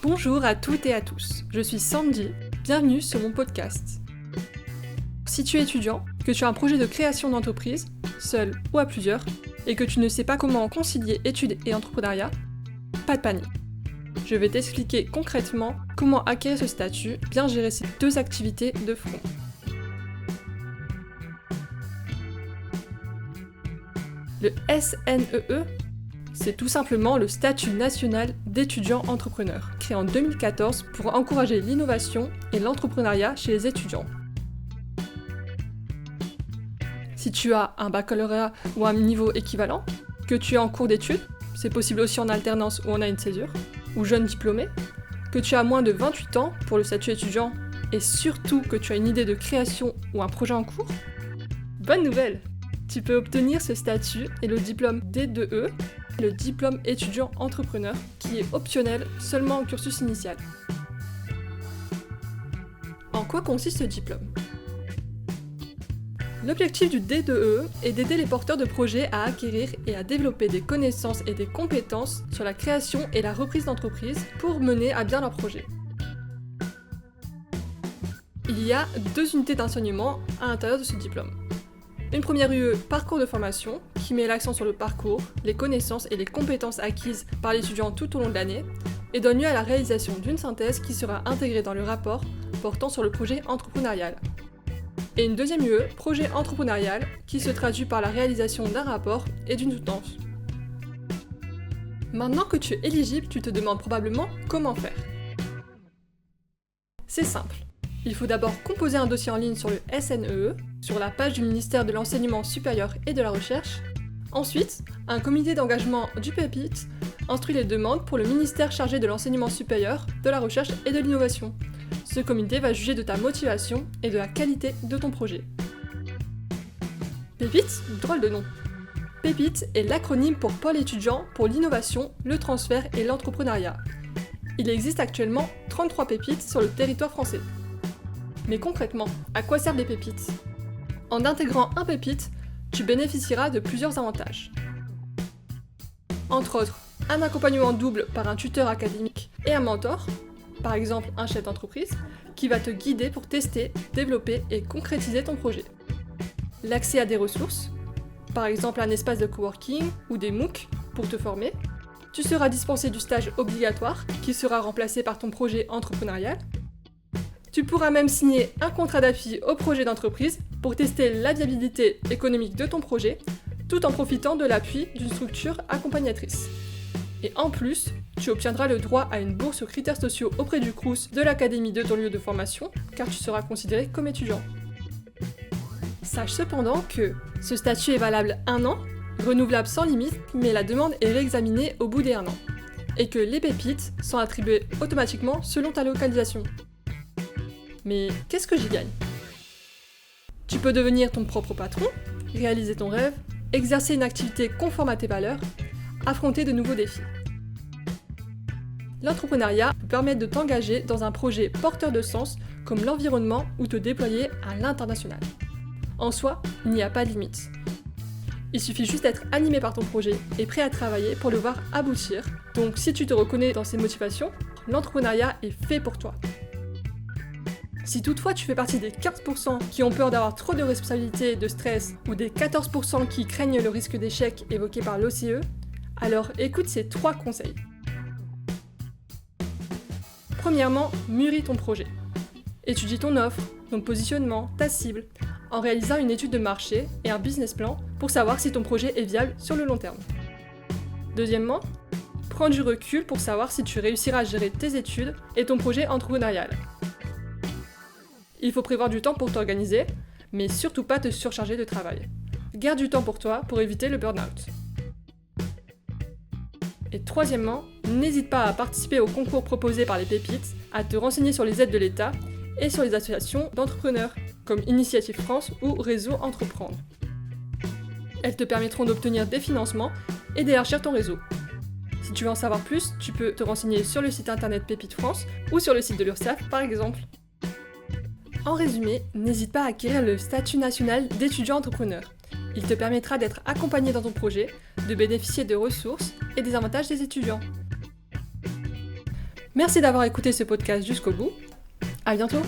Bonjour à toutes et à tous, je suis Sandy, bienvenue sur mon podcast. Si tu es étudiant, que tu as un projet de création d'entreprise, seul ou à plusieurs, et que tu ne sais pas comment concilier études et entrepreneuriat, pas de panique. Je vais t'expliquer concrètement comment acquérir ce statut, bien gérer ces deux activités de front. Le SNEE, c'est tout simplement le statut national d'étudiant entrepreneur, créé en 2014 pour encourager l'innovation et l'entrepreneuriat chez les étudiants. Si tu as un baccalauréat ou un niveau équivalent, que tu es en cours d'études, c'est possible aussi en alternance ou en année de césure, ou jeune diplômé, que tu as moins de 28 ans pour le statut étudiant et surtout que tu as une idée de création ou un projet en cours, bonne nouvelle! Tu peux obtenir ce statut et le diplôme D2E, le diplôme étudiant entrepreneur, qui est optionnel seulement au cursus initial. En quoi consiste ce diplôme ? L'objectif du D2E est d'aider les porteurs de projets à acquérir et à développer des connaissances et des compétences sur la création et la reprise d'entreprise pour mener à bien leur projet. Il y a 2 unités d'enseignement à l'intérieur de ce diplôme. Une première UE, parcours de formation, qui met l'accent sur le parcours, les connaissances et les compétences acquises par l'étudiant tout au long de l'année, et donne lieu à la réalisation d'une synthèse qui sera intégrée dans le rapport portant sur le projet entrepreneurial. Et une deuxième UE, projet entrepreneurial, qui se traduit par la réalisation d'un rapport et d'une soutenance. Maintenant que tu es éligible, tu te demandes probablement comment faire. C'est simple. Il faut d'abord composer un dossier en ligne sur le SNEE, sur la page du ministère de l'Enseignement supérieur et de la Recherche. Ensuite, un comité d'engagement du PEPIT instruit les demandes pour le ministère chargé de l'Enseignement supérieur, de la Recherche et de l'Innovation. Ce comité va juger de ta motivation et de la qualité de ton projet. PEPIT, drôle de nom. PEPIT est l'acronyme pour Pôle étudiant pour l'innovation, le transfert et l'entrepreneuriat. Il existe actuellement 33 pépites sur le territoire français. Mais concrètement, à quoi servent les pépites ? En intégrant un pépite, tu bénéficieras de plusieurs avantages. Entre autres, un accompagnement double par un tuteur académique et un mentor, par exemple un chef d'entreprise, qui va te guider pour tester, développer et concrétiser ton projet. L'accès à des ressources, par exemple un espace de coworking ou des MOOC pour te former. Tu seras dispensé du stage obligatoire qui sera remplacé par ton projet entrepreneurial. Tu pourras même signer un contrat d'appui au projet d'entreprise pour tester la viabilité économique de ton projet, tout en profitant de l'appui d'une structure accompagnatrice. Et en plus, tu obtiendras le droit à une bourse aux critères sociaux auprès du Crous de l'académie de ton lieu de formation, car tu seras considéré comme étudiant. Sache cependant que ce statut est valable 1 an, renouvelable sans limite, mais la demande est réexaminée au bout des 1 an, et que les pépites sont attribuées automatiquement selon ta localisation. Mais qu'est-ce que j'y gagne ? Tu peux devenir ton propre patron, réaliser ton rêve, exercer une activité conforme à tes valeurs, affronter de nouveaux défis. L'entrepreneuriat peut permettre de t'engager dans un projet porteur de sens comme l'environnement ou te déployer à l'international. En soi, il n'y a pas de limite. Il suffit juste d'être animé par ton projet et prêt à travailler pour le voir aboutir. Donc si tu te reconnais dans ces motivations, l'entrepreneuriat est fait pour toi. Si toutefois tu fais partie des 15% qui ont peur d'avoir trop de responsabilités et de stress, ou des 14% qui craignent le risque d'échec évoqué par l'OCE, alors écoute ces 3 conseils. Premièrement, mûris ton projet. Étudie ton offre, ton positionnement, ta cible, en réalisant une étude de marché et un business plan pour savoir si ton projet est viable sur le long terme. Deuxièmement, prends du recul pour savoir si tu réussiras à gérer tes études et ton projet entrepreneurial. Il faut prévoir du temps pour t'organiser, mais surtout pas te surcharger de travail. Garde du temps pour toi pour éviter le burn-out. Et troisièmement, n'hésite pas à participer aux concours proposés par les pépites, à te renseigner sur les aides de l'État et sur les associations d'entrepreneurs, comme Initiative France ou Réseau Entreprendre. Elles te permettront d'obtenir des financements et d'élargir ton réseau. Si tu veux en savoir plus, tu peux te renseigner sur le site internet Pépite France ou sur le site de l'URSSAF par exemple. En résumé, n'hésite pas à acquérir le statut national d'étudiant entrepreneur. Il te permettra d'être accompagné dans ton projet, de bénéficier de ressources et des avantages des étudiants. Merci d'avoir écouté ce podcast jusqu'au bout. À bientôt!